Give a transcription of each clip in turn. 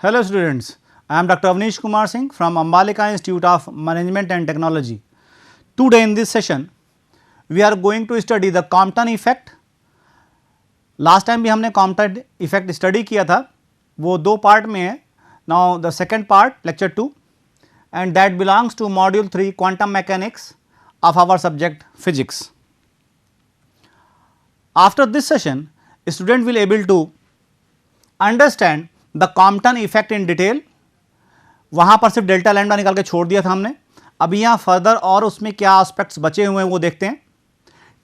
Hello students, I am Dr. Avnish Kumar Singh from Ambalika Institute of Management and Technology. Today in this session, we are going to study the Compton effect. Last time भी हमने Compton effect study किया था, वो दो part में है. Now the second part, lecture 2, and that belongs to module 3 quantum mechanics of our subject physics. After this session, a student will able to understand the Compton effect in detail. वहाँ पर सिर्फ delta lambda निकाल के छोड़ दिया था हमने. अभी यहाँ फर्दर और उसमें क्या एस्पेक्ट्स बचे हुए हैं वो देखते हैं.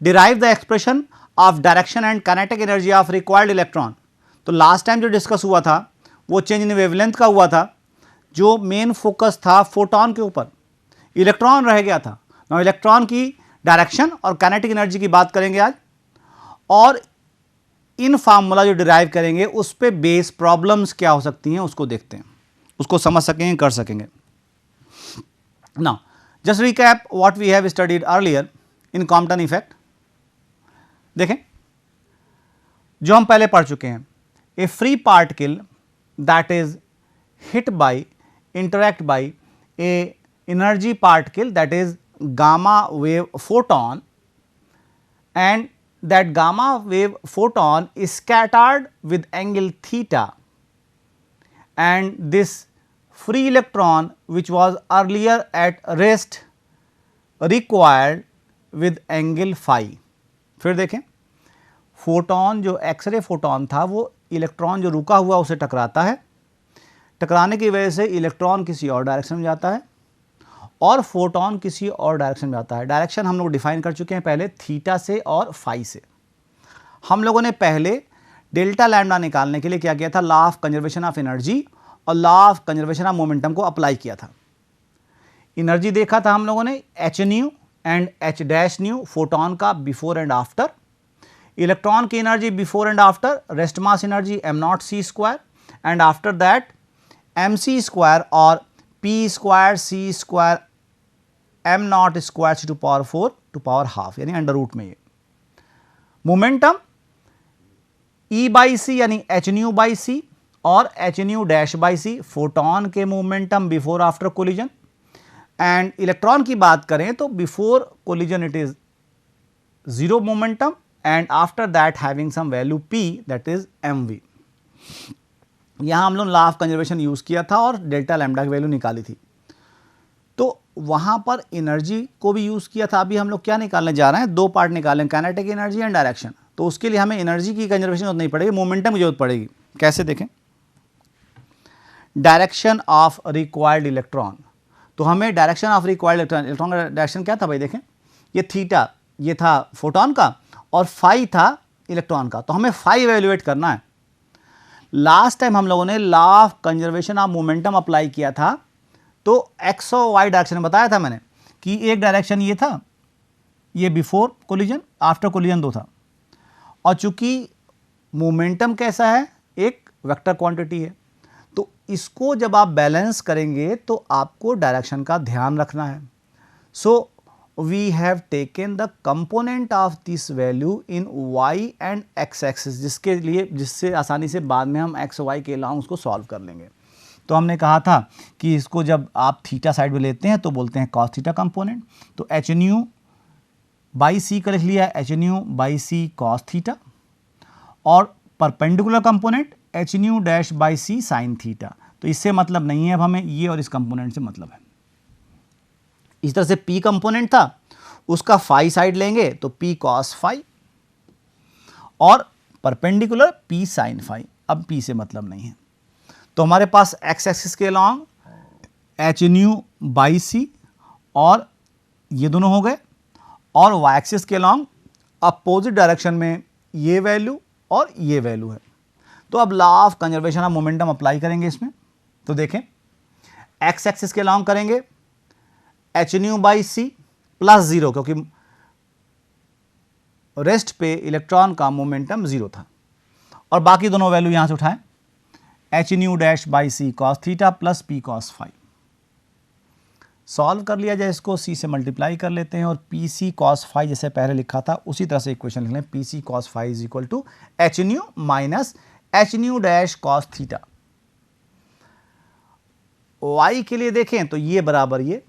Derive the expression of direction and kinetic energy of required electron. तो लास्ट टाइम जो डिस्कस हुआ था वो चेंज इन वेवलेंथ का हुआ था, जो मेन फोकस था फोटोन के ऊपर. इलेक्ट्रॉन रह गया था. नाउ इलेक्ट्रॉन की डायरेक्शन और काइनेटिक एनर्जी की बात करेंगे आज, और इन फार्मूला जो डिराइव करेंगे उस पे बेस प्रॉब्लम्स क्या हो सकती हैं उसको देखते हैं, उसको समझ सकेंगे, कर सकेंगे. Now just recap what we have studied earlier in Compton effect. देखें जो हम पहले पढ़ चुके हैं. A free particle that is hit by interact by a energy particle that is gamma wave photon, and that gamma wave photon is scattered with angle theta, and this free electron which was earlier at rest required with angle phi. फिर देखें photon जो x ray photon था वो electron जो रुका हुआ उसे टकराता है. टकराने की वजह से इलेक्ट्रॉन किसी और डायरेक्शन में जाता है और फोटोन किसी और डायरेक्शन में जाता है. डायरेक्शन हम लोग डिफाइन कर चुके हैं पहले थीटा से और फाई से. हम लोगों ने पहले डेल्टा लैम्डा निकालने के लिए क्या किया था, law of conservation of energy और law of conservation of momentum को अप्लाई किया था. एनर्जी देखा था हम लोगों ने h nu and h dash nu photon का बिफोर एंड आफ्टर. इलेक्ट्रॉन की energy before and after rest mass energy m naught c square, and after that m c square और p square c square m naught square c to power 4 to power half, यानी under root में. ये momentum E by सी यानी H nu by c और h nu dash by c photon के momentum before after collision. And electron की बात करें तो before collision it is zero momentum and after that having some value p that is m v. यहां हम लोग law of conservation use किया था और डेल्टा लैम्डा की वैल्यू निकाली थी. तो वहां पर एनर्जी को भी यूज किया था. अभी हम लोग क्या निकालने जा रहे हैं, दो पार्ट निकालें, काइनेटिक एनर्जी एंड डायरेक्शन. तो उसके लिए हमें एनर्जी की कंजर्वेशन जरूरत नहीं पड़ेगी, मोमेंटम की जरूरत पड़ेगी. कैसे देखें, डायरेक्शन ऑफ रिक्वायर्ड इलेक्ट्रॉन. तो हमें direction of required electron, electron का डायरेक्शन क्या था भाई, देखें ये थीटा ये था फोटोन का और फाई था इलेक्ट्रॉन का. तो हमें फाई इवेल्युएट करना है. लास्ट टाइम हम लोगों ने law of conservation of momentum apply किया था, तो एक्स और वाई डायरेक्शन में बताया था मैंने कि एक डायरेक्शन ये था, ये बिफोर कोलिजन, आफ्टर कोलिजन दो था. और चूंकि मोमेंटम कैसा है, एक वेक्टर क्वांटिटी है, तो इसको जब आप बैलेंस करेंगे तो आपको डायरेक्शन का ध्यान रखना है. So we have taken the component of this value in y and x axis, जिससे आसानी से बाद में हम एक्स वाई के अलॉन्ग उसको सॉल्व कर लेंगे. तो हमने कहा था कि इसको जब आप थीटा साइड में लेते हैं तो बोलते हैं कॉस थीटा कंपोनेंट. तो एच न्यू बाई सी का लिख लिया, h nu by c cos theta, और perpendicular component h nu dash by c sine theta. तो इससे मतलब नहीं है अब हमें, ये और इस कंपोनेंट से मतलब है. इस तरह से पी कंपोनेंट था, उसका फाई साइड लेंगे तो पी कॉस फाई, और परपेंडिकुलर पी साइन फाई. अब पी से मतलब नहीं है. तो हमारे पास एक्स एक्सिस के along h nu by c और ये दोनों हो गए, और वाई एक्सिस के अलॉन्ग अपोजिट डायरेक्शन में ये वैल्यू और ये वैल्यू है. तो अब law of conservation of momentum apply करेंगे इसमें. तो देखें एक्स एक्सिस के अलॉन्ग करेंगे h nu by c plus zero, क्योंकि रेस्ट पे इलेक्ट्रॉन का मोमेंटम जीरो था, और बाकी दोनों वैल्यू यहां से उठाएं, h nu dash by c cos theta plus p cos phi. Solve कर लिया जाए इसको, सी से मल्टीप्लाई कर लेते हैं, और पी सी कॉस फाई जैसे पहले लिखा था उसी तरह से इक्वेशन लिख लें. P c cos phi is equal to h nu minus h nu dash cos theta. y के लिए देखें तो ये बराबर ये,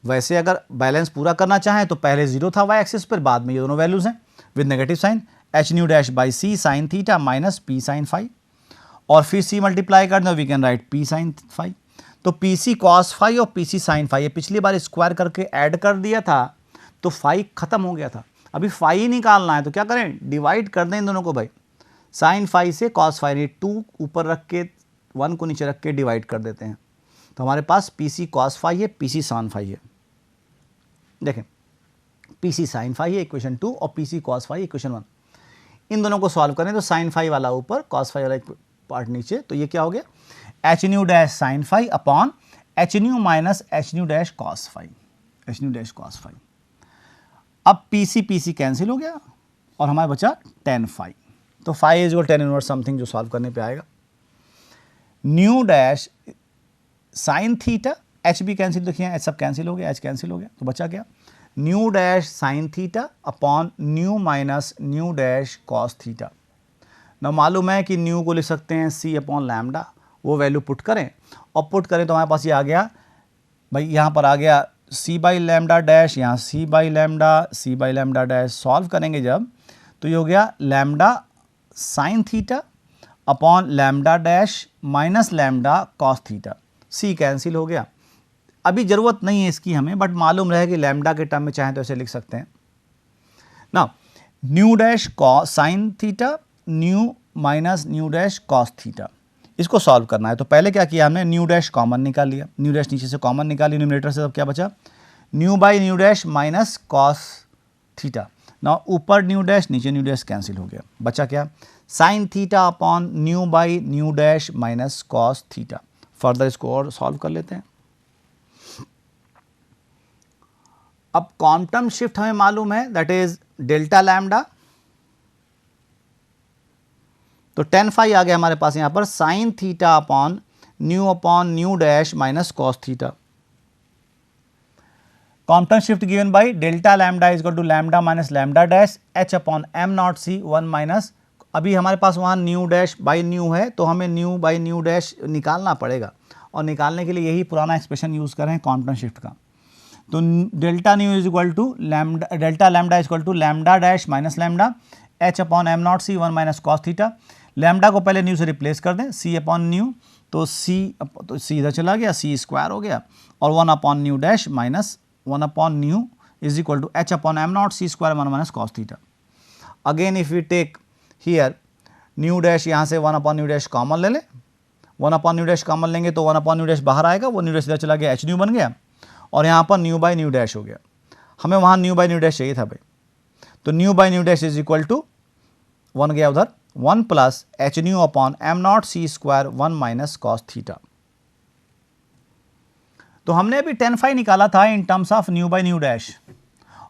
वैसे अगर बैलेंस पूरा करना चाहें तो पहले 0 था y एक्सिस पर, बाद में ये दोनों वैल्यूज हैं with negative sign, h nu dash by c sine theta minus p sine phi, और फिर सी मल्टीप्लाई कर दो, we can write p sine phi. तो पी सी कॉस फाई और पी सी साइन फाई, ये पिछली bar square करके add कर दिया था तो फाई खत्म हो गया था, अभी फाई निकालना है तो क्या करें, डिवाइड कर दें इन दोनों को भाई, साइन फाई से कॉस फाई, 2 ऊपर रख के 1 को नीचे रख के डिवाइड कर देते हैं, तो हमारे पास पी सी कॉस फाई है, पी सी साइन फाई है। देखें पी सी साइन फाई है इक्वेशन 2 और p c cos phi equation 1, इन दोनों को सॉल्व करें तो साइन फाई वाला ऊपर, कॉस फाई वाला एक पार्ट नीचे, तो ये क्या हो गया, h nu dash sine phi upon h nu minus h nu dash cos phi, h nu dash cos phi. अब पी सी कैंसिल हो गया और हमारे बचा टेन फाई, तो phi is equal tan inverse something जो सॉल्व करने पे आएगा, nu dash sine theta, h भी कैंसिल, देखिए एच सब कैंसिल हो गया, एच कैंसिल हो गया, तो बचा क्या, nu dash sine theta upon new minus nu dash cos theta. ना मालूम है कि न्यू को लिख सकते हैं सी अपॉन लैम्डा, वो वैल्यू पुट करें, और पुट करें तो हमारे पास ये आ गया भाई, यहाँ पर आ गया सी बाई लैम्डा डैश, यहाँ c by lambda dash, solve करेंगे जब तो ये हो गया lambda sine theta upon lambda dash minus lambda cos theta, c cancel हो गया। अभी ज़रूरत नहीं है इसकी हमें, बट मालूम रहे कि लैम्डा के टर्म में चाहें तो ऐसे लिख सकते हैं ना, new dash cos sine theta new minus nu dash cos theta, इसको सॉल्व करना है। तो पहले क्या किया हमने, न्यू डैश कॉमन निकाल लिया, न्यू डैश नीचे से कॉमन निकाली न्यूमरेटर से, तब क्या बचा, new by nu dash minus cos theta, ना ऊपर न्यू डैश नीचे न्यू डैश कैंसिल हो गया, बचा क्या, sign theta upon new by nu dash minus cos theta. Further इसको और सॉल्व कर लेते हैं। अब क्वांटम शिफ्ट हमें मालूम है, दैट इज डेल्टा लैम्डा, तो टेन फाई आ गया हमारे पास यहां पर sine theta upon nu dash minus cos theta. Quantum shift given by delta lambda is equal to lambda minus lambda dash h upon m naught c 1 minus, अभी हमारे पास वहां न्यू डैश बाई न्यू है तो हमें new by nu dash निकालना पड़ेगा, और निकालने के लिए यही पुराना एक्सप्रेशन यूज करें क्वांटम शिफ्ट का। तो delta nu is equal to lambda, delta lambda is equal to lambda dash minus lambda h upon m naught c 1 minus cos theta. Lambda को पहले न्यू से रिप्लेस कर दें, सी अपॉन न्यू, तो सी इधर चला गया, सी स्क्वायर हो गया, और 1 upon nu dash minus 1 upon nu is equal to h upon m naught c square 1 minus cos theta. Again if we take here nu dash, यहाँ से 1 अपॉन न्यू डैश कॉमन ले लें, 1 अपॉन न्यू डैश कॉमन लेंगे तो 1 upon nu dash बाहर आएगा, वो new dash इधर चला गया, एच न्यू बन गया, और यहाँ पर न्यू बाई न्यू डैश हो गया, हमें वहाँ न्यू बाई न्यू डैश चाहिए था भाई, तो nu by nu dash is equal to 1 गया उधर, 1 plus h nu upon m naught c square 1 minus cos theta. तो हमने अभी टेन फाई निकाला था in terms of nu by nu dash,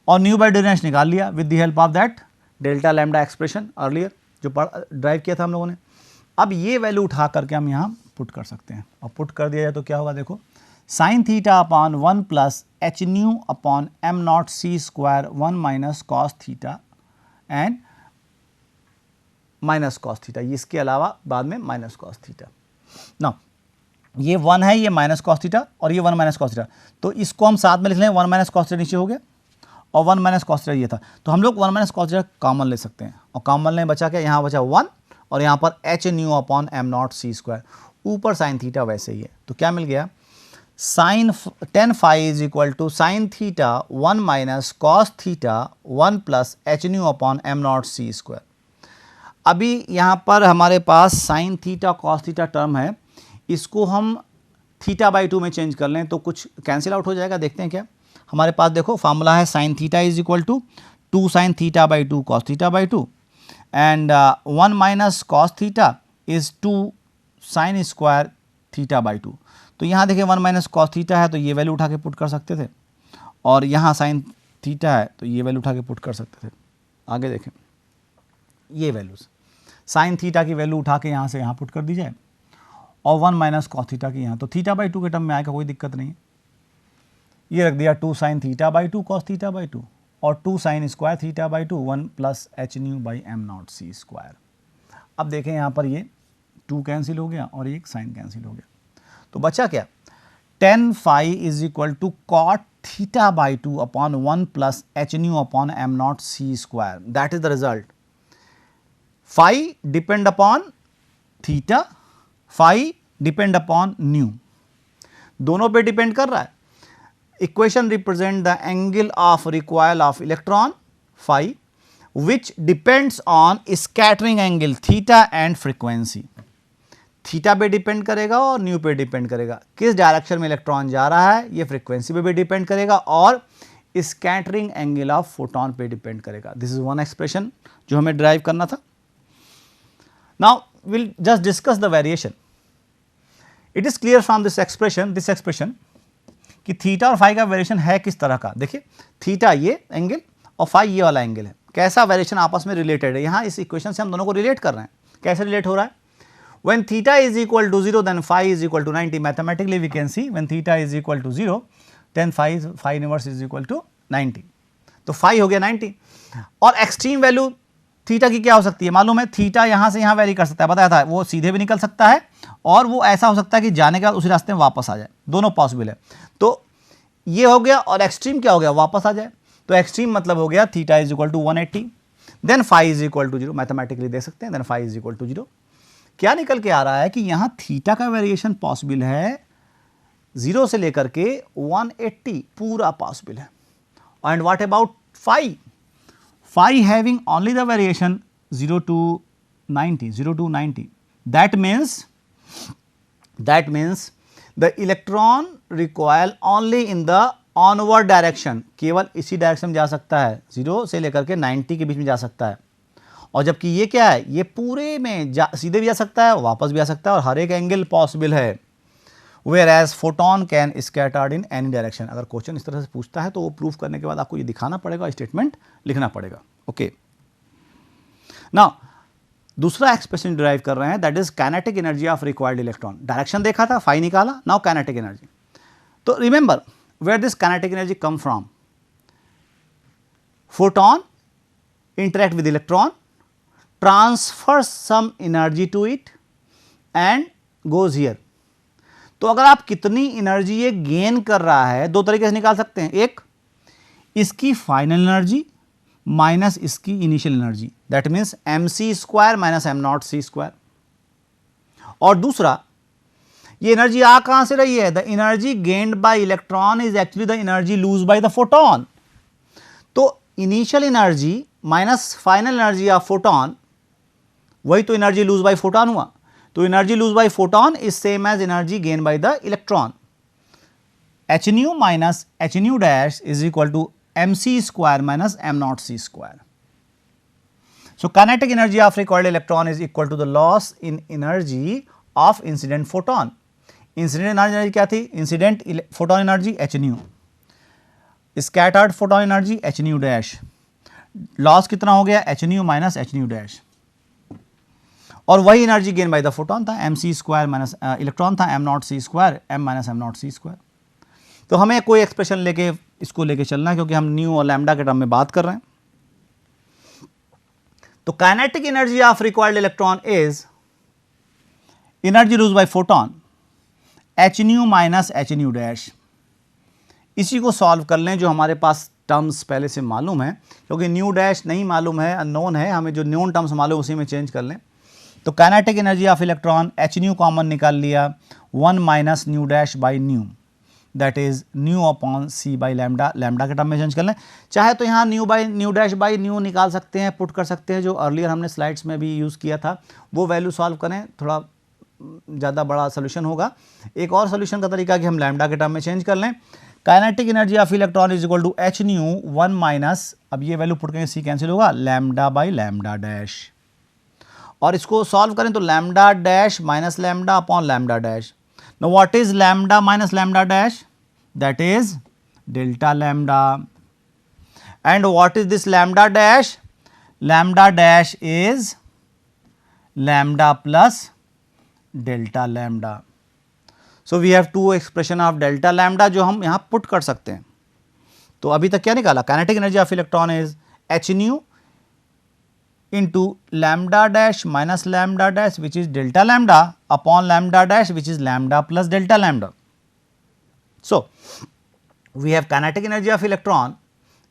और न्यू बाई न्यू डैश निकाल लिया with the help of that delta lambda expression earlier जो derive किया था हम लोगों ने। अब ये वैल्यू उठा करके हम यहाँ पुट कर सकते हैं, और पुट कर दिया जाए तो क्या होगा, देखो sine theta upon 1 plus h nu upon m naught c square 1 minus cos theta and minus cos theta, इसके अलावा बाद में माइनस कॉस थीटा। ना ये 1 है, ये माइनस कॉस थीटा, और ये 1 माइनस कॉस थीटा, तो इसको हम साथ में लिख लें, 1 माइनस कॉस थीटा नीचे हो गया, और 1 माइनस कॉस थीटा ये था, तो हम लोग 1 माइनस कॉस थीटा कॉमन ले सकते हैं, और कॉमन लें बचा क्या, यहाँ बचा 1, और यहाँ पर h nu upon m naught c square, ऊपर साइन थीटा वैसे ही है, तो क्या मिल गया, sine tan phi is equal to sine theta 1 minus cos theta 1 plus h nu upon m naught c square. अभी यहाँ पर हमारे पास sine theta cos theta term है, इसको हम थीटा बाई 2 में चेंज कर लें तो कुछ कैंसिल आउट हो जाएगा, देखते हैं क्या हमारे पास, देखो फार्मूला है sine theta is equal to 2 sine theta by 2 cos theta by 2 and 1 minus cos theta is 2 sine square theta by 2। तो यहाँ देखिए 1 माइनस कॉस थीटा है तो ये वैल्यू उठा के पुट कर सकते थे, और यहाँ साइन थीटा है तो ये वैल्यू उठा के पुट कर सकते थे। आगे देखें, ये वैल्यूज साइन थीटा की वैल्यू उठा के यहाँ से यहाँ पुट कर दी जाए, और 1 माइनस कॉस थीटा की यहाँ, तो थीटा बाई 2 के टर्म में आएगा, कोई दिक्कत नहीं है। ये रख दिया 2 sine theta by 2 cos theta by 2, और 2 sine square theta by 2 1 plus h nu by m naught c square. अब देखें यहाँ पर ये 2 कैंसिल हो गया और एक साइन कैंसिल हो गया, तो बचा क्या, tan phi is equal to cot theta by 2 upon 1 plus h nu upon m naught c square, that is the result. Phi depend upon theta, phi depend upon nu, दोनों पे depend कर रहा है. Equation represent the angle of recoil of electron phi which depends on scattering angle theta and frequency. Theta पे depend करेगा और new पे depend करेगा, किस डायरेक्शन में इलेक्ट्रॉन जा रहा है ये फ्रीक्वेंसी पे भी डिपेंड करेगा और स्कैटरिंग एंगल ऑफ फोटोन पे डिपेंड करेगा. दिस इज वन एक्सप्रेशन जो हमें ड्राइव करना था. Now will just discuss the variation. It is clear from this expression कि थीटा और फाई का वेरिएशन है किस तरह का. देखिए थीटा ये एंगल और फाई ये वाला एंगल है, कैसा वेरिएशन आपस में रिलेटेड है. यहाँ इस इक्वेशन से हम दोनों को रिलेट कर रहे हैं. कैसे रिलेट हो रहा है, when theta is equal to 0 then phi is equal to 90. Mathematically we can see when theta is equal to 0 then phi inverse is equal to 90. तो phi हो गया 90 और एक्सट्रीम वैल्यू थीटा की क्या हो सकती है मालूम है. थीटा यहाँ से यहाँ वैरी कर सकता है, बताया था, वो सीधे भी निकल सकता है और वो ऐसा हो सकता है कि जाने के बाद उसी रास्ते में वापस आ जाए, दोनों पॉसिबल है. तो ये हो गया और एक्सट्रीम क्या हो गया, वापस आ जाए. तो एक्सट्रीम मतलब हो गया theta is equal to 180 then phi is equal to 0. Mathematically देख सकते हैं then phi is equal to 0. क्या निकल के आ रहा है कि यहां थीटा का वेरिएशन पॉसिबल है 0 से लेकर के 180 पूरा पॉसिबल है. And what about phi, phi having only the variation 0 to 90. That means the electron recoil only in the onward direction. केवल इसी डायरेक्शन में जा सकता है, 0 से लेकर के 90 के बीच में जा सकता है. और जबकि ये क्या है, ये पूरे में सीधे भी जा सकता है, वापस भी आ सकता है और हर एक एंगल पॉसिबल है. Where as photon can scattered in any direction. अगर क्वेश्चन इस तरह से पूछता है तो वो प्रूफ करने के बाद आपको ये दिखाना पड़ेगा, स्टेटमेंट लिखना पड़ेगा. ओके, नाउ दूसरा एक्सप्रेशन डिराइव कर रहे हैं, that is kinetic energy of required electron. Direction देखा था, फाई निकाला, नाउ काइनेटिक एनर्जी. तो remember where this kinetic energy come from, photon interact with electron, transfer some energy to it and goes here. तो अगर आप कितनी energy ये gain कर रहा है, दो तरीके से निकाल सकते हैं. एक, इसकी फाइनल एनर्जी माइनस इसकी initial energy, that means mc square minus m naught c square. और दूसरा, ये एनर्जी आ कहां से रही है, the energy gained by electron is actually the energy lose by the photon. तो initial energy minus final energy of photon, वही तो एनर्जी लूज बाय फोटोन हुआ. तो energy lose by photon is same as energy gain by the electron. H nu minus h nu dash is equal to mc square minus m naught c square. So kinetic energy of recoiled electron is equal to the loss in energy of incident photon. Incident energy क्या थी, incident photon energy h nu, scattered photon energy h nu dash. Loss कितना हो गया, h nu minus h nu dash. और वही energy gain by the photon था, mc square minus electron था m naught c square, m minus m naught c square. तो हमें कोई एक्सप्रेशन लेके इसको लेके चलना है क्योंकि हम न्यू और लैम्डा के टर्म में बात कर रहे हैं. तो kinetic energy of required electron is energy lose by photon h nu minus h nu dash. इसी को सॉल्व कर लें जो हमारे पास टर्म्स पहले से मालूम है, क्योंकि न्यू डैश नहीं मालूम है, अननोन है, हमें जो नोन टर्म्स मालूम उसी में चेंज कर लें. तो kinetic energy of electron h nu common निकाल लिया, 1 minus nu dash by nu, that is nu upon c by lambda. Lambda के टर्म में चेंज कर लें. चाहे तो यहाँ nu by nu dash by nu निकाल सकते हैं, पुट कर सकते हैं, जो अर्लियर हमने स्लाइड्स में भी यूज़ किया था, वो वैल्यू सॉल्व करें, थोड़ा ज़्यादा बड़ा सोल्यूशन होगा. एक और सोल्यूशन का तरीका कि हम लैम्डा के टर्म में चेंज कर लें. Kinetic energy of electron is equal to h nu 1 minus, अब ये वैल्यू पुट करेंगे, सी कैंसिल होगा, लैम्डा बाई लैम्डा डैश. और इसको सॉल्व करें तो lambda dash minus lambda upon lambda dash. Now what is lambda minus lambda dash, that is delta lambda. And what is this lambda dash? Lambda dash is lambda plus delta lambda. So we have two expression of delta lambda जो हम यहाँ put कर सकते हैं. तो अभी तक क्या निकाला, kinetic energy of electron is h nu into lambda dash minus lambda dash which is delta lambda upon lambda dash which is lambda plus delta lambda. So, we have kinetic energy of electron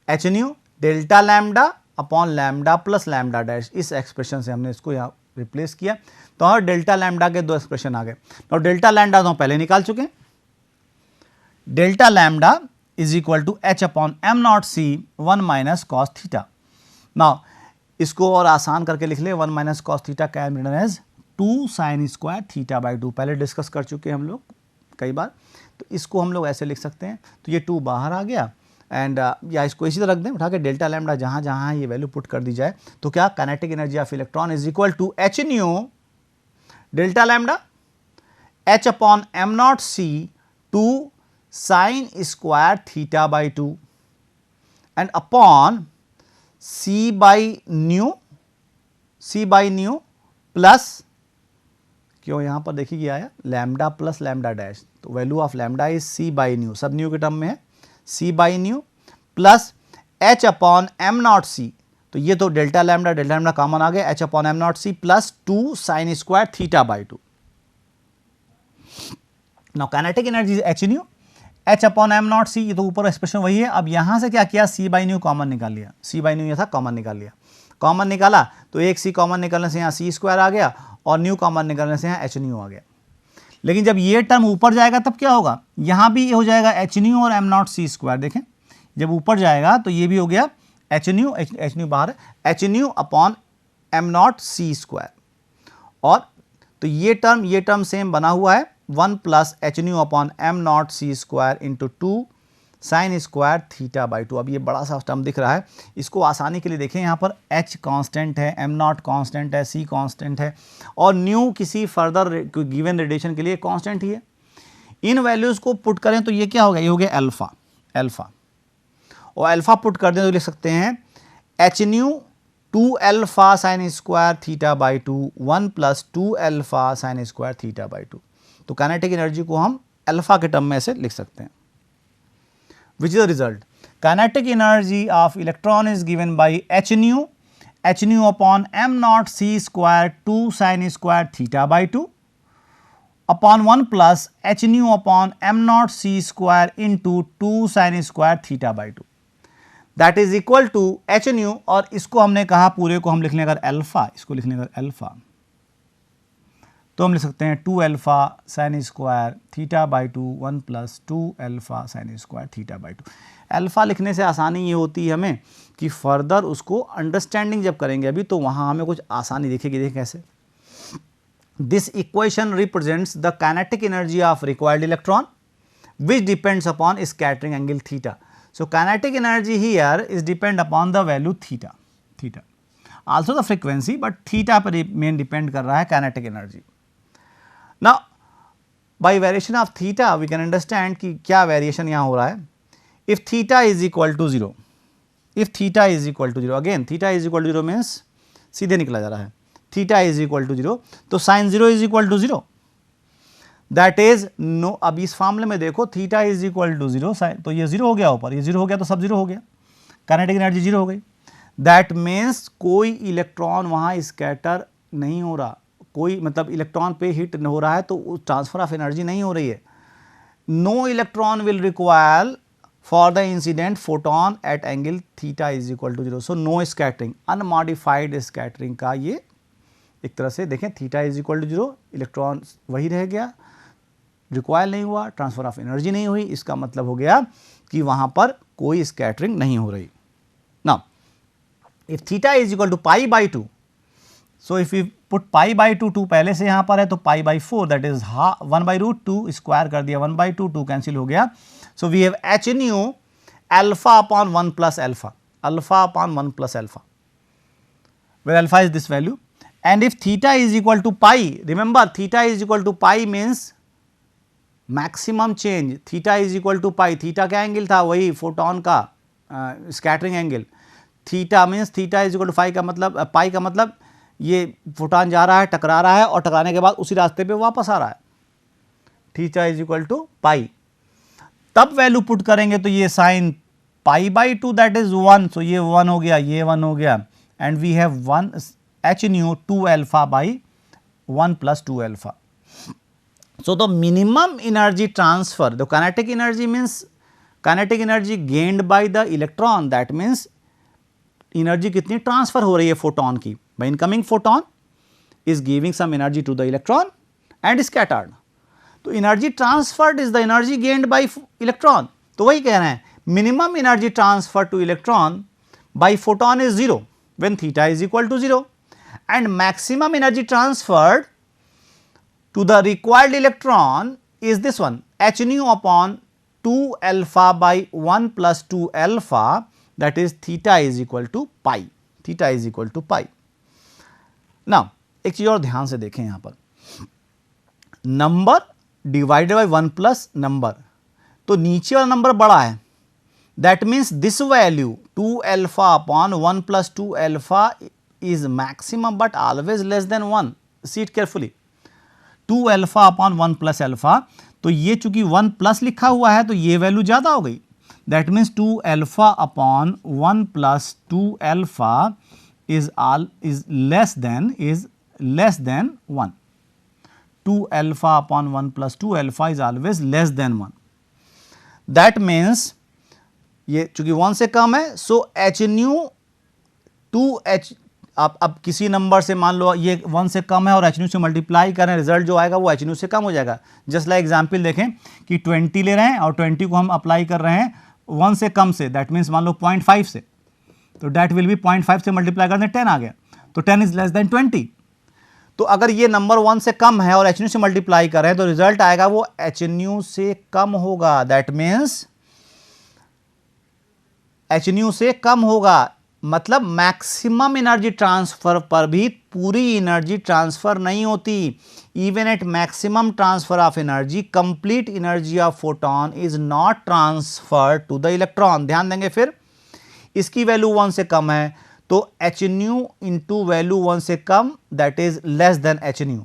h nu delta lambda upon lambda plus lambda dash. इस expression से हमने इसको यहाँ replace किया तो और delta lambda के दो एक्सप्रेशन आ गए. और डेल्टा लैम्डा तो हम पहले निकाल चुके हैं. Delta lambda is equal to h upon m naught c 1 minus cos theta. Now इसको और आसान करके लिख ले, 1 minus cos theta can be written as 2 sine square theta by 2. पहले डिस्कस कर चुके हैं हम लोग कई बार. तो इसको हम लोग ऐसे लिख सकते हैं. तो ये 2 बाहर आ गया एंड या इसको इसी तरह रख दें उठा के डेल्टा लैम्डा जहाँ जहाँ ये वैल्यू पुट कर दी जाए तो क्या kinetic energy of electron is equal to h nu delta lambda h upon m naught c 2 sine square theta by 2 and upon c by nu plus क्यों यहाँ पर देखिए क्या आया लैम्डा प्लस लैम्डा डैश. तो value of lambda is c by nu, सब nu के term में है, c by nu plus h upon m naught c. तो ये तो डेल्टा लैम्डा कॉमन आ गया, h upon m naught c plus 2 sine square theta by 2. Now kinetic energy is h nu h upon m naught c. ये तो ऊपर expression वही है. अब यहां से क्या किया सी बाई न्यू कॉमन निकाल लिया. सी बाई न्यू ये था कॉमन निकाल लिया. कॉमन निकाला तो एक सी कॉमन निकालने से यहाँ सी स्क्वायर आ गया और न्यू कॉमन निकालने से यहाँ एच न्यू आ गया. लेकिन जब ये टर्म ऊपर जाएगा तब क्या होगा, यहाँ भी हो जाएगा एच न्यू और एम नॉट सी स्क्वायर. देखें जब ऊपर जाएगा तो ये भी हो गया एच न्यू बाहर h nu upon m naught c square. और तो ये टर्म सेम बना हुआ है 1 plus h nu upon m naught c square into 2 sine square theta by 2. अब ये बड़ा सा टर्म दिख रहा है. इसको आसानी के लिए देखें यहाँ पर h कांस्टेंट है, m नॉट कांस्टेंट है, c कांस्टेंट है और न्यू किसी फर्दर गिवन रेडिएशन के लिए कांस्टेंट ही है. इन वैल्यूज़ को पुट करें तो ये क्या हो गया, ये हो गया अल्फा. और अल्फा पुट कर दें तो लिख सकते हैं h new 2 alpha sign square theta by 2 1 plus 2 alpha sign square theta by 2. तो काइनेटिक एनर्जी को हम अल्फा के टर्म में ऐसे लिख सकते हैं. Which is the result? Kinetic energy of electron is given by h nu upon m naught c square 2 sin square theta by 2 upon 1 plus h nu upon m naught c square into 2 sin square theta by 2. That is equal to h nu. और इसको हमने कहा पूरे को हम लिख लें अगर अल्फा, इसको लिखने अगर अल्फा तो हम लिख सकते हैं 2 alpha sign square theta by 2 1 plus 2 alpha sign square theta by 2. Alpha लिखने से आसानी ये होती है हमें कि फर्दर उसको अंडरस्टैंडिंग जब करेंगे अभी तो वहाँ हमें कुछ आसानी दिखेगी. देखें कैसे. This equation represents the kinetic energy of required electron which depends upon scattering angle theta. So kinetic energy here is depend upon the value theta also the frequency but theta पर मेन डिपेंड कर रहा है kinetic energy. Now, by variation of theta, we can understand कि क्या variation यहाँ हो रहा है. If theta is equal to 0, again theta is equal to 0 means सीधे निकला जा रहा है. Theta is equal to 0, तो sin 0 is equal to 0. That is no. अब इस फार्मूले में देखो theta is equal to 0, तो ये 0 हो गया ऊपर, ये 0 हो गया तो सब 0 हो गया. काइनेटिक एनर्जी 0 हो गई. That means कोई इलेक्ट्रॉन वहाँ स्कैटर नहीं हो रहा, कोई मतलब इलेक्ट्रॉन पे हिट हो रहा है तो ट्रांसफर ऑफ एनर्जी नहीं हो रही है. No electron will require for the incident photon at angle theta is equal to 0. So no scattering, unmodified scattering का ये एक तरह से देखें. Theta is equal to 0, electron वही रह गया, रिक्वायर नहीं हुआ, ट्रांसफर ऑफ एनर्जी नहीं हुई. इसका मतलब हो गया कि वहाँ पर कोई स्कैटरिंग नहीं हो रही. Now if theta is equal to pi by 2, so if you put pi by 2 पहले से यहाँ पर है तो pi by 4 that is 1 by root 2 square कर दिया 1 बाई 2 कैंसिल हो गया. So we have h nu alpha upon 1 plus alpha upon 1 plus alpha where alpha is this value. And if theta is equal to pi, remember theta is equal to pi means maximum change. Theta is equal to pi, theta क्या angle था, वही photon का scattering angle. Theta means theta is equal to phi का मतलब पाई का मतलब ये photon जा रहा है, टकरा रहा है और टकराने के बाद उसी रास्ते पे वापस आ रहा है. थीटा इज इक्वल टू पाई. तब वैल्यू पुट करेंगे तो ये sine pi by 2 that is 1, सो ये 1 हो गया, ये 1 हो गया and we have 1 h nu 2 alpha by 1 plus 2 alpha. So the minimum energy transfer, the kinetic energy means kinetic energy gained by the electron, that means energy कितनी transfer हो रही है फोटोन की, by incoming photon is giving some energy to the electron and scattered. तो energy transferred is the energy gained by electron. तो वही कह रहे हैं minimum energy transfer to electron by photon is 0 when theta is equal to 0 and maximum energy transferred to the required electron is this one h nu upon 2 alpha by 1 plus 2 alpha, that is theta is equal to pi, theta is equal to pi. Now एक चीज और ध्यान से देखें यहां पर, number divided by 1 plus number, तो नीचे वाला नंबर बड़ा है, that means this value 2 alpha upon 1 plus 2 alpha is maximum but always less than 1. See it carefully. 2 alpha upon 1 plus alpha, तो ये चूंकि 1 प्लस लिखा हुआ है तो ये वैल्यू ज़्यादा हो गई, that means 2 alpha upon 1 plus 2 alpha is less than 1. 2 alpha upon 1 plus 2 alpha is always less than 1. That means ये चूंकि 1 से कम है, सो h nu 2h, आप अब किसी नंबर से मान लो ये 1 से कम है और h nu से मल्टीप्लाई करें, रिजल्ट जो आएगा वो h nu से कम हो जाएगा. जस्ट लाइक एग्जाम्पल देखें कि 20 ले रहे हैं और 20 को हम अप्लाई कर रहे हैं 1 से कम से, दैट मीन्स मान लो 0.5 से, तो डैट विल बी 0.5 से मल्टीप्लाई करते 10 आ गया, तो 10 इज लेस देन 20. तो अगर ये नंबर 1 से कम है और h nu से मल्टीप्लाई कर रहे हैं तो रिजल्ट आएगा वो h nu से कम होगा, दैट मीन्स h nu से कम होगा, मतलब मैक्सिमम एनर्जी ट्रांसफर पर भी पूरी एनर्जी ट्रांसफर नहीं होती. Even at maximum transfer of energy complete energy of photon is not transfer to the electron. ध्यान देंगे, फिर इसकी वैल्यू 1 से कम है तो h nu इंटू वैल्यू 1 से कम, that is less than h nu.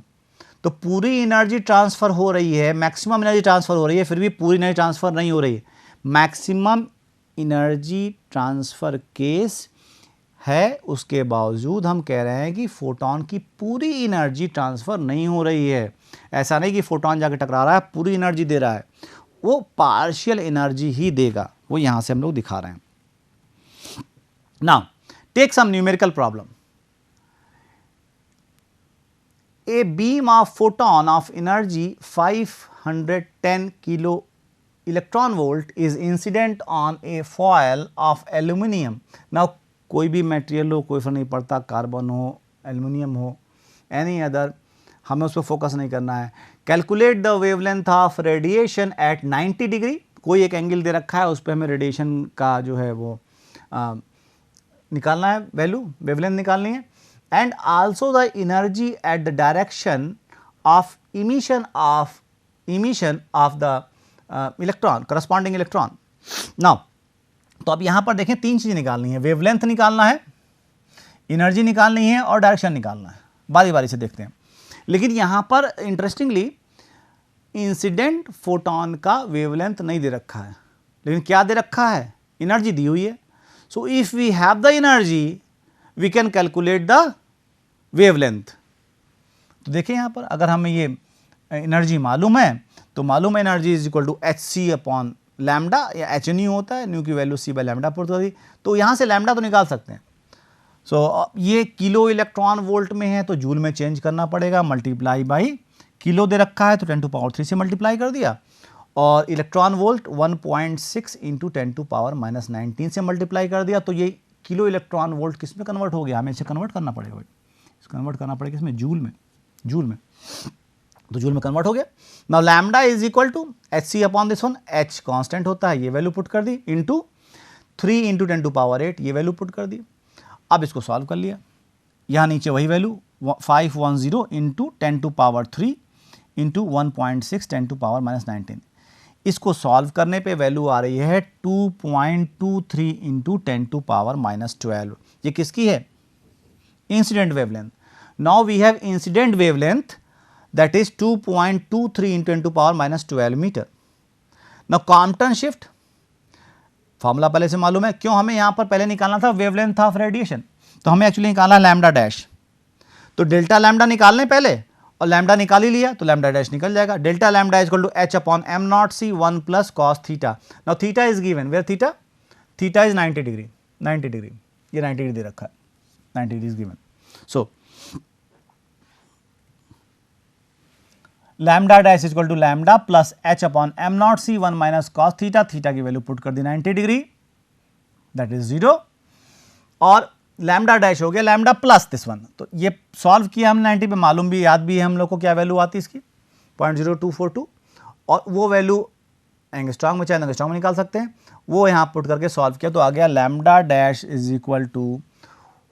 तो पूरी एनर्जी ट्रांसफर हो रही है, मैक्सिमम एनर्जी ट्रांसफर हो रही है, फिर भी पूरी एनर्जी ट्रांसफर नहीं हो रही है. मैक्सिमम एनर्जी ट्रांसफर केस है, उसके बावजूद हम कह रहे हैं कि फोटोन की पूरी एनर्जी ट्रांसफर नहीं हो रही है. ऐसा नहीं कि फोटोन जाके टकरा रहा है पूरी एनर्जी दे रहा है, वो पार्शियल एनर्जी ही देगा, वो यहां से हम लोग दिखा रहे हैं. Now take some numerical problem. A beam of photon of energy 510 kilo electron volt is incident on a foil of aluminium. Now कोई भी मटेरियल हो, कोई फर्क नहीं पड़ता, कार्बन हो, एल्युमिनियम हो, एनी अदर, हमें उस पर फोकस नहीं करना है. Calculate the wavelength of radiation at 90 degree. कोई एक एंगल दे रखा है, उस पर हमें रेडिएशन का जो है वो निकालना है, वैल्यू वेवलेंथ निकालनी है. And also the energy at the direction of emission of the electron, corresponding electron. Now तो अब यहां पर देखें, 3 चीजें निकालनी है, वेवलेंथ निकालना है, एनर्जी निकालनी है और डायरेक्शन निकालना है. बारी बारी से देखते हैं. लेकिन यहां पर इंटरेस्टिंगली इंसिडेंट फोटोन का वेवलेंथ नहीं दे रखा है, लेकिन क्या दे रखा है, एनर्जी दी हुई है. So if we have the energy we can calculate the wavelength. तो देखिए यहां पर अगर हमें ये एनर्जी मालूम है तो मालूम है energy is equal to h C upon lambda, या एच न्यू होता है, न्यू की value c by lambda put होती, तो यहाँ से लैम्डा तो निकाल सकते हैं. सो ये किलो इलेक्ट्रॉन वोल्ट में है तो जूल में चेंज करना पड़ेगा, मल्टीप्लाई बाई किलो दे रखा है तो 10 टू पावर 3 से मल्टीप्लाई कर दिया, और electron volt 1.6 into 10 to power minus 19 से मल्टीप्लाई कर दिया. तो ये किलो इलेक्ट्रॉन वोल्ट किस में कन्वर्ट हो गया, हमें इसे कन्वर्ट करना पड़ेगा, कन्वर्ट करना पड़ेगा इसमें जूल में, तो जूल में कन्वर्ट हो गया. Now lambda is equal to h C upon this one, h constant होता है, ये वैल्यू पुट कर दी, इंटू 3 इंटू 10 टू पावर 8, ये वैल्यू पुट कर दी. अब इसको सॉल्व कर लिया, यहाँ नीचे वही value 510 into 10 to power 3 into 1.6 10 to power minus 19. इसको सॉल्व करने पे वैल्यू आ रही है 2.23 इंटू 10 टू पावर माइनस 12. ये किसकी है, incident wavelength. Now we have incident wavelength that is 2.23 into 10 to power minus 12 meter. Now Compton shift formula पहले से मालूम है, क्यों हमें यहां पर पहले निकालना था वेवलेंथ ऑफ रेडिएशन, तो हमें एक्चुअली निकालना है लैम्डा डैश। तो डेल्टा लैम्डा निकालने पहले और लैम्डा निकाल ही लिया तो लैम्डा डैश निकल जाएगा। Delta lambda is equal to h upon m naught c 1 plus cos theta. Now theta is given, where theta, theta is 90 degree, 90 degree, ये 90 डिग्री दे रखा है, 90 degree is given. So lambda dash is equal to lambda plus h upon m naught c 1 minus cos theta, theta की value put कर दी 90 degree, that is 0, और lambda dash हो गया लैम्डा प्लस दिस वन। तो ये solve किया हमने 90 पे, मालूम भी याद भी है हम लोग को क्या वैल्यू आती है इसकी 0.0242, और वो वैल्यू एंगस्ट्रॉम में चाहे एंगस्ट्रॉम में निकाल सकते हैं, वो यहाँ पुट करके सॉल्व किया तो आ गया lambda dash is equal to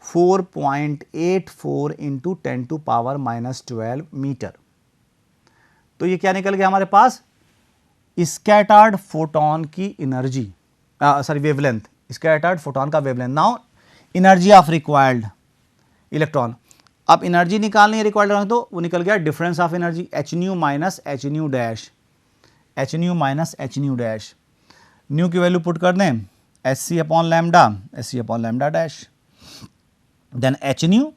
4.84 into 10 to power minus 12 metre. तो ये क्या निकल गया हमारे पास, स्कैटर्ड फोटोन की एनर्जी, सॉरी वेवलेंथ, स्कैटर्ड फोटोन का wavelength. Now energy of required electron, अब एनर्जी निकालनी है रिक्वायर्ड इलेक्ट्रॉन, तो वो निकल गया difference of energy h nu minus h nu dash, h nu minus h nu dash, nu की वैल्यू पुट कर दें H C upon lambda, H सी upon lambda dash, then H nu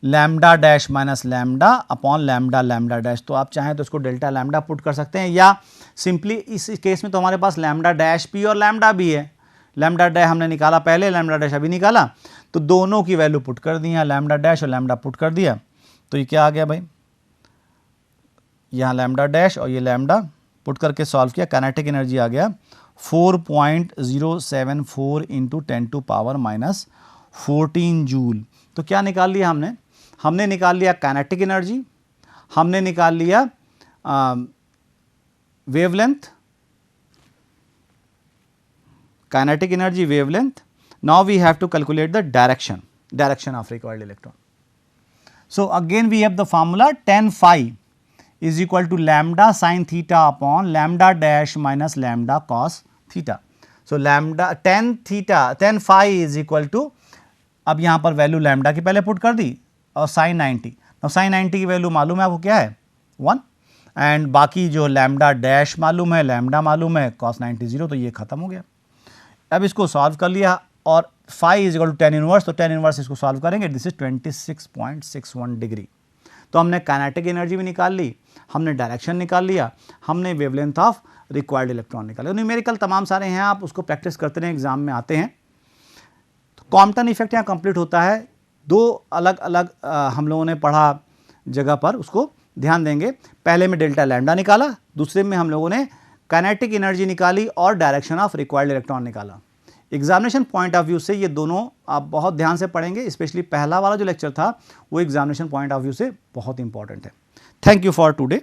lambda dash minus lambda upon lambda lambda dash. तो आप चाहें तो इसको delta lambda put कर सकते हैं, या सिंपली इस केस में तो हमारे पास लैम्डा डैश भी और लैम्डा भी है, लैम्डा डैश हमने निकाला पहले, लैम्डा डैश अभी निकाला, तो दोनों की वैल्यू पुट कर दी है, लैम्डा डैश और लैम्डा पुट कर दिया, तो ये क्या आ गया भाई, यहाँ लैम्डा डैश और ये लैम्डा पुट करके सॉल्व किया, काइनेटिक एनर्जी आ गया 4.074 into 10 to power minus 14 joule. तो क्या निकाल लिया हमने, हमने निकाल लिया काइनेटिक एनर्जी, हमने निकाल लिया wavelength, kinetic energy, wavelength. Now we have to calculate the direction of required electron. So again we have the formula tan phi is equal to lambda sin theta upon lambda dash minus lambda cos theta. So lambda tan phi is equal to, अब यहाँ पर value lambda की पहले put कर दी और sin 90, now sin 90 की value मालूम है आपको क्या है 1, एंड बाकी जो लैम्डा डैश मालूम है, लैम्डा मालूम है, cos 90 0, तो ये खत्म हो गया। अब इसको सॉल्व कर लिया और phi is equal to tan inverse, तो टेन इनवर्स इसको सॉल्व करेंगे, दिस इज 26.61 डिग्री। तो हमने काइनेटिक एनर्जी भी निकाल ली, हमने डायरेक्शन निकाल लिया, हमने वेवलेंथ ऑफ रिक्वायर्ड इलेक्ट्रॉन निकाला। न्यूमेरिकल तमाम सारे हैं, आप उसको प्रैक्टिस करते रहें, एग्जाम में आते हैं। तो कॉम्पटन इफेक्ट यहाँ कंप्लीट होता है, दो अलग अलग हम लोगों ने पढ़ा जगह पर, उसको ध्यान देंगे। पहले में डेल्टा लैम्डा निकाला, दूसरे में हम लोगों ने काइनेटिक एनर्जी निकाली और डायरेक्शन ऑफ रिक्वायर्ड इलेक्ट्रॉन निकाला। एग्जामिनेशन पॉइंट ऑफ व्यू से ये दोनों आप बहुत ध्यान से पढ़ेंगे, स्पेशली पहला वाला जो लेक्चर था वो एग्जामिनेशन पॉइंट ऑफ व्यू से बहुत इंपॉर्टेंट है। Thank you for today.